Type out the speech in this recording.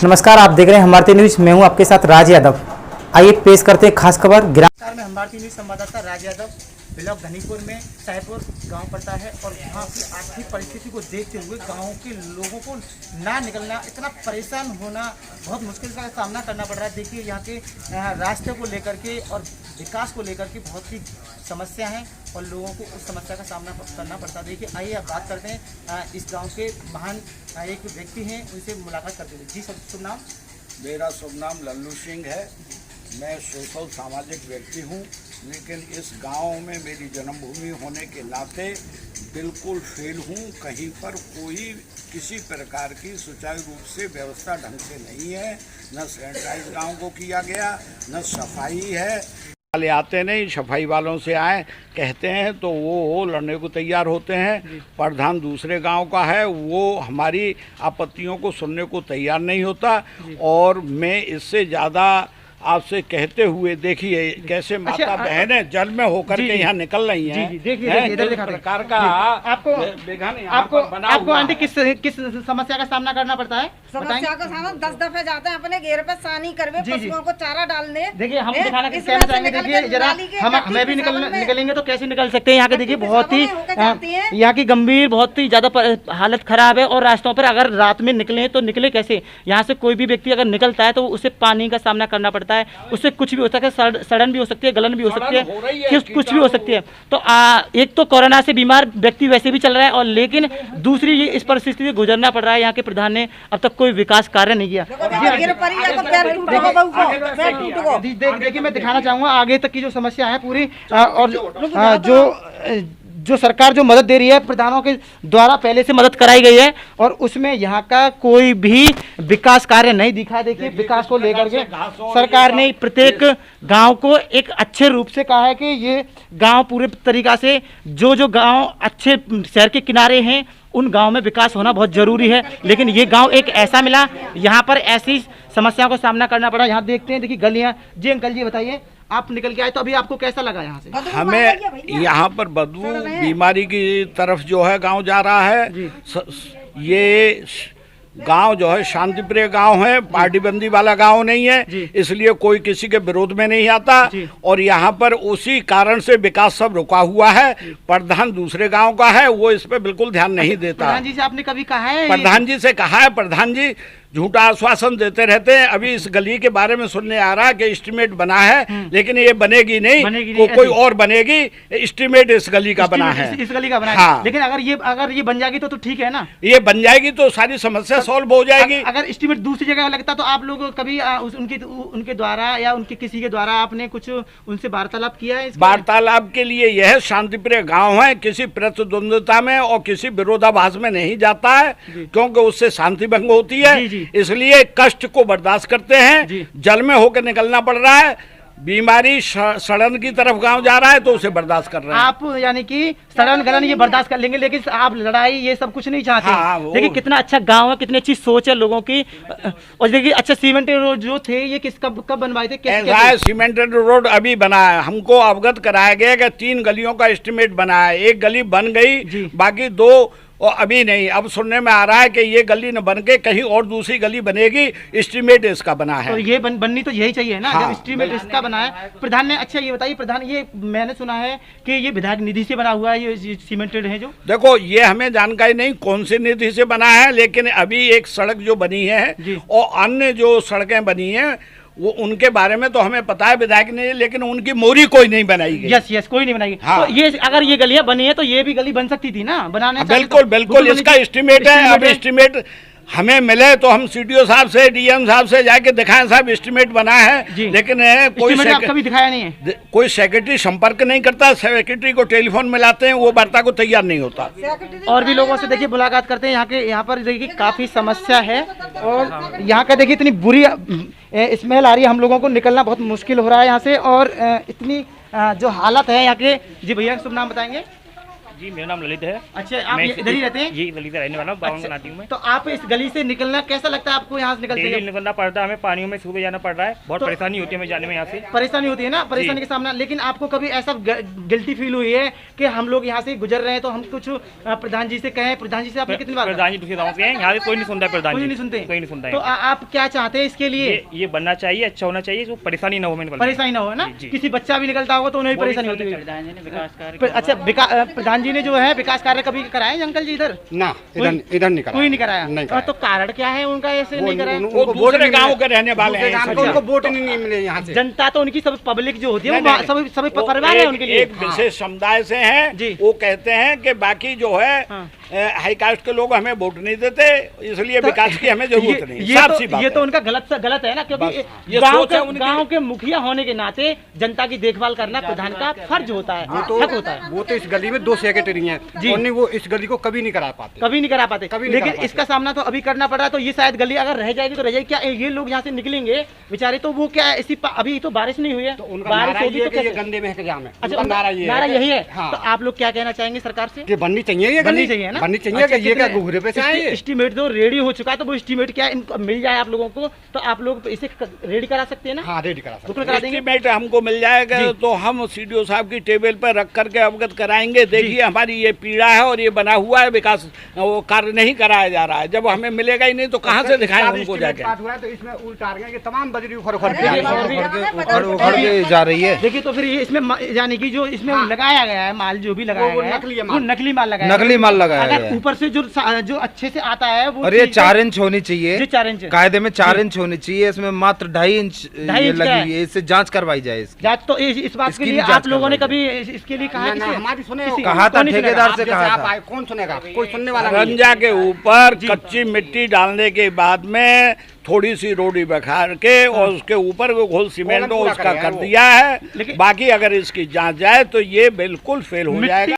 नमस्कार, आप देख रहे हैं हम भारतीय न्यूज। मैं हूं आपके साथ राज यादव। आइए पेश करते हैं खास खबर। ग्राम में हम भारतीय न्यूज संवाददाता राज यादव। ब्लॉक धनीपुर में साहेबपुर गांव पड़ता है और यहाँ की आर्थिक परिस्थिति को देखते हुए गांव के लोगों को ना निकलना, इतना परेशान होना, बहुत मुश्किल का सामना करना पड़ रहा है। देखिए यहाँ के रास्ते को लेकर के और विकास को लेकर के बहुत ही समस्या है और लोगों को उस समस्या का सामना करना पड़ता है। देखिए आइए आप बात करते हैं इस गांव के महान एक व्यक्ति हैं, उनसे मुलाकात करते हैं। जी सब शुभ नाम? मेरा शुभ नाम लल्लू सिंह है। मैं सोशल सामाजिक व्यक्ति हूँ, लेकिन इस गांव में मेरी जन्मभूमि होने के नाते बिल्कुल फेल हूँ। कहीं पर कोई किसी प्रकार की सुचारू रूप से व्यवस्था ढंग से नहीं है। न सैनिटाइज गांव को किया गया, न सफाई है। वाले आते नहीं, सफाई वालों से आए कहते हैं तो वो लड़ने को तैयार होते हैं। प्रधान दूसरे गांव का है, वो हमारी आपत्तियों को सुनने को तैयार नहीं होता। और मैं इससे ज़्यादा आपसे कहते हुए देखिए कैसे माता बहनें जल में होकर के यहाँ निकल रही हैं। देखिए इधर प्रकार का आपको आंटी किस समस्या का सामना करना पड़ता है? समस्या का सामना 10 दफे जाते हैं अपने घेर पे सानी करवे, पशुओं को चारा डालने। देखिए हम दिखाना कहना चाहेंगे, देखिए जरा हमें भी निकलेंगे तो कैसे निकल सकते हैं। यहाँ के देखिए बहुत ही यहाँ की गंभीर, बहुत ही ज्यादा हालत खराब है और रास्तों पर अगर रात में निकले तो निकले कैसे? यहाँ से कोई भी व्यक्ति अगर निकलता है तो उसे पानी का सामना करना पड़ता है। उससे कुछ भी हो सकता है, सड़न भी हो सकती है, गलन भी हो सकती है, कुछ भी हो सकती है। तो एक तो कोरोना से बीमार व्यक्ति वैसे भी चल रहा है और लेकिन दूसरी ये इस परिस्थिति से गुजरना पड़ रहा है। यहाँ के प्रधान ने अब तक कोई विकास कार्य नहीं किया। देखिए मैं दिखाना चाहूंगा आगे तक की जो समस्या है पूरी, और जो सरकार जो मदद दे रही है प्रधानों के द्वारा पहले से मदद कराई गई है और उसमें यहाँ का कोई भी विकास कार्य नहीं दिखा। देखिए विकास को लेकर के सरकार ने प्रत्येक गांव को एक अच्छे रूप से कहा है कि ये गांव पूरे तरीका से जो गांव अच्छे शहर के किनारे हैं उन गांव में विकास होना बहुत जरूरी है। लेकिन ये गांव एक ऐसा मिला, यहाँ पर ऐसी समस्याओं का सामना करना पड़ा। यहाँ देखते हैं, देखिए गलियाँ। जी अंकल जी बताइए, आप निकल के आए तो अभी आपको कैसा लगा यहाँ से? हमें यहाँ पर बदबू बीमारी की तरफ जो है गांव जा रहा है। ये गांव जो है शांति प्रिय गांव है, पार्टीबंदी वाला गांव नहीं है, इसलिए कोई किसी के विरोध में नहीं आता। और यहाँ पर उसी कारण से विकास सब रुका हुआ है। प्रधान दूसरे गांव का है, वो इस पे बिल्कुल ध्यान नहीं देता। प्रधान जी से आपने कभी कहा है? प्रधान जी से कहा है, प्रधान जी झूठा आश्वासन देते रहते हैं। अभी इस गली के बारे में सुनने आ रहा है कि एस्टीमेट बना है, लेकिन ये बनेगी नहीं, कोई और बनेगी। एस्टीमेट इस गली का बना है, इस गली का बना है। हाँ। लेकिन अगर ये बन जाएगी तो ठीक है ना? ये बन जाएगी तो सारी समस्या सॉल्व हो जाएगी। अगर एस्टीमेट दूसरी जगह लगता तो आप लोग कभी उनके द्वारा या उनके किसी के द्वारा आपने कुछ उनसे वार्तालाप किया है? वार्तालाप के लिए यह शांतिप्रिय गांव है, किसी प्रतिद्वंद्विता में और किसी विरोधाभास में नहीं जाता है, क्योंकि उससे शांति भंग होती है। इसलिए कष्ट को बर्दाश्त करते हैं। जल में होकर निकलना पड़ रहा है, बीमारी सड़न की तरफ गांव जा रहा है तो उसे बर्दाश्त कर रहे हैं। आप यानी कि सड़न गलन ये बर्दाश्त कर लेंगे, लेकिन आप लड़ाई ये सब कुछ नहीं चाहते। हाँ, देखिए कितना अच्छा गांव है, कितनी अच्छी सोच है लोगों की। और देखिए अच्छा सीमेंटेड रोड जो थे ये कब बनवाए थे? सीमेंटेड रोड अभी बना है। हमको अवगत कराया गया कि 3 गलियों का एस्टीमेट बना है। एक गली बन गई, बाकी 2 और अभी नहीं। अब सुनने में आ रहा है कि ये गली न बन के कहीं और दूसरी गली बनेगी। एस्टीमेट इसका बना है। तो ये बननी तो यही चाहिए ना। हाँ, जब एस्टीमेट इसका बना है प्रधान ने। अच्छा ये बताइए प्रधान, ये मैंने सुना है कि ये विधायक निधि से बना हुआ है, ये सीमेंटेड है जो? देखो ये हमें जानकारी नहीं कौन सी निधि से बना है, लेकिन अभी एक सड़क जो बनी है और अन्य जो सड़कें बनी है वो उनके बारे में तो हमें पता है विधायक ने, लेकिन उनकी मोरी कोई नहीं बनाई गई। यस कोई नहीं बनाई। हाँ। तो ये अगर ये गलियां बनी है तो ये भी गली बन सकती थी ना बनाने? बिल्कुल इसका एस्टीमेट है। अब एस्टीमेट हमें मिले तो हम सीडीओ साहब से, डीएम साहब से जाके दिखाएं साहब एस्टीमेट बना है, लेकिन कभी दिखाया नहीं है। कोई सेक्रेटरी संपर्क नहीं करता। सेक्रेटरी को टेलीफोन मिलाते हैं, वो वार्ता को तैयार नहीं होता। और भी लोगों से देखिए मुलाकात करते हैं। यहाँ पर देखिए काफी समस्या है और यहाँ का देखिए इतनी बुरी स्मेल आ रही है, हम लोगों को निकलना बहुत मुश्किल हो रहा है यहाँ से। और इतनी जो हालत है यहाँ के। जी भैया शुभ नाम बताएंगे? जी मेरा नाम ललित है। अच्छा, आप मैं इधर ही रहते हैं? जी ललित रहने वाला हूँ, बावन अच्छा, बनाती हूँ मैं। तो आप इस गली से निकलना कैसा लगता है आपको? यहाँ से निकलते डेली हैं निकलना पड़ता है हमें, पानियों में सुबह जाना पड़ रहा है, बहुत तो- परेशानी होती है हमें जाने में यहाँ से। परेशानी होती है ना, परेशानी के सामना। लेकिन आपको कभी ऐसा गिल्टी फील हुई है कि हम लोग यहाँ से गुजर रहे हैं तो हम कुछ प्रधान जी से कहें? प्रधान जी से आपने कितनी बार कहा? प्रधान जी दूसरे गाँव के हैं, यहाँ से कोई नहीं सुनता है, प्रधान कोई जी नहीं सुनते? कोई नहीं सुनता है। तो आप क्या चाहते हैं इसके लिए? ये बनना चाहिए, अच्छा होना चाहिए, जो परेशानी ना हो हमें। परेशानी ना हो ना, जी, जी। किसी बच्चा भी निकलता होगा तो उन्हें भी वो भी परेशानी होती है। प्रधान जी ने विकास कार्य अच्छा, प्रधान जी ने जो है विकास कार्य कभी कराए हैं अंकल जी इधर? ना, इधर नहीं कराया। कोई नहीं कराया। नहीं कराया। तो कारण क्या है उनका ऐसे नहीं कराया? वो दूसरे गांव के रहने वाले हैं, उनको वोट नहीं मिले यहाँ से। जनता तो उनकी सब पब्लिक जो होती है नहीं, वो नहीं, सभी सभी वो परिवार है उनके लिए। एक विशेष समुदाय से हैं। जी। वो कहते हैं कि बाकी जो है हाँ। हाई कास्ट के लोग हमें वोट नहीं देते, इसलिए विकास की हमें जरूरत नहीं। ये साफ सी बात ये है। तो उनका गलत है ना, क्योंकि ये सोच है उनकी। गांव के मुखिया होने के नाते जनता की देखभाल करना प्रधान का फर्ज होता है, हक होता है। वो तो इस गली में 2 सेक्रेटरी हैं जी। और नहीं वो इस गली को कभी नहीं करा पाते। कभी नहीं करा पाते, कभी नहीं लेकिन करा पाते। इसका सामना तो अभी करना पड़ रहा है। तो ये शायद गली अगर रह जाएगी तो रह जाएगी। क्या ये लोग यहाँ से निकलेंगे बेचारे, तो वो क्या अभी तो बारिश नहीं हुई है, तो उनका बारिश नारा होगी ये तो है कि ये कैसे? गंदे में है जाम है। अच्छा, उनका नारा यही है। हाँ। तो आप लोग क्या कहना चाहेंगे सरकार से? कि बननी चाहिए ये बननी गली। चाहिए ना, बननी चाहिए अच्छा, कि ये क्या कितने- घूरे पे से आए ये? एस्टीमेट जो रेडी हो चुका है, तो वो एस्टीमेट क्या इनको मिल जाए आप लोगों को, तो आप लोग इसे रेडी करा सकते हैं ना? हाँ, रेडी करा सकते बिल्कुल करा देंगे। एस्टीमेट हमको मिल जाएगा जी। तो हम सीडीओ साहब की टेबल पर रख करके अवगत कराएंगे। देखिए हमारी ये पीड़ा है और ये बना हुआ है, विकास वो कार्य नहीं कराया जा रहा है। जब हमें मिलेगा ही नहीं तो कहाँ से दिखाएं उनको जाके? पास हुआ है तो इसमें उल्टा आ गया कि तमाम बजरी उखड़ उखड़ के देखिए, आ रही है। उखड़ के जा रही है। देखिए, तो फिर ये इसमें यानी कि जो इसमें लगाया गया है माल, जो भी लगाया वो गया है नकली है वो माल। नकली माल लगाया नकली माल लगाया अगर गया है। ऊपर से जो अच्छे से आता है वो और ये चीज़- 4 इंच होनी चाहिए, जी 4 इंच कायदे में 4 इंच होनी चाहिए, इसमें मात्र 2.5 इंच 2.5 ये इंच का लगी है। हुई है। इससे जांच करवाई जाए इसकी। जांच तो इस बात के इसकी लिए भी जांच आप लोगों ने करवाई कभी इसके लिए कहा ना, किसी- हमारी सुने किसी- कहा था, कौन नहीं सुनेगा? ठेकेदार आप से जैसे कहा आप था। आए, कौन सुनेगा? कोई सुनने वाला नहीं है। रंजा के ऊपर कच्ची मिट्टी डालने के बाद में थोड़ी सी रोडी बखार के और उसके ऊपर वो घोल सीमेंट पूरा उसका करेगा कर वो। दिया है। लेकिन- बाकी अगर इसकी जांच जाए तो ये बिल्कुल फेल हो मिट्टी- जाएगा।